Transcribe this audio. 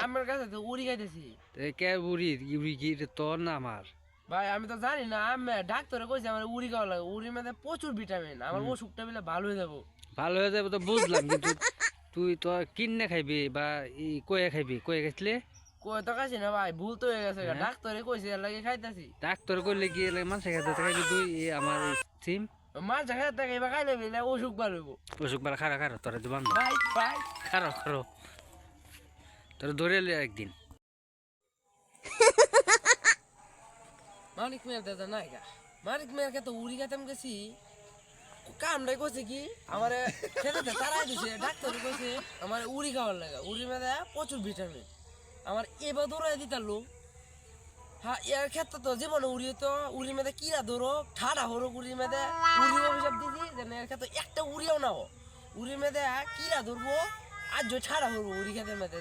আমার কাছে তো উড়ি খাইতেছি। কে উড়ি উড়ি কি এটা তোর না আমার? ভাই আমি তো জানি না, আমি ডাক্তারে কইছে আমার উড়ি খাওয়া লাগে, উড়ির মধ্যে প্রচুর ভিটামিন, আমার অসুখটা বলে ভালো হয়ে যাবো। ভালো হয়ে যাবে তো বুঝলাম, কিন্তু তুই তো কিনে খাইবি বা কয়ে খাইবি, কয়ে খাইছিলে? কই তো খাইছি না ভাই, ভুল তো হয়ে গেছে, হ্যাঁ ডাক্তারে কইছে এর লাগে খাইতাছি। ডাক্তার করলে কি মানুষ খাইতে খাইবি তুই? আমার সিম মাছ খাইতে থাকে এবার খাইলে বিলে অসুখ ভালো হইব। অসুখ বালা খারা খারা তোরা জবান ভাই ভাই খারো খারো তোরা ধরে এলি একদিন। মানিক মেয়ের দাদা নাই গা, মানিক মেয়ের তো উড়ি খাইতাম গেছি, কামটাই কইছে কি আমার খেতে তারাই দিছে, ডাক্তার কইছে আমার উড়ি খাওয়ার লাগে, উড়ির মধ্যে প্রচুর ভিটামিন, আমার এবার দৌড়াই দিতালো। হ্যাঁ এর ক্ষেত্রে তো জীবনে উড়ি তো উড়ির মধ্যে কিরা ধরো ঠাডা হরো উড়ির মধ্যে, উড়ি অভিশাপ দিছি যে এর ক্ষেত্রে একটা উড়িও না, উড়ির মধ্যে কিরা ধরবো আর যে ঠাডা হরবো উড়ি ক্ষেতের মধ্যে।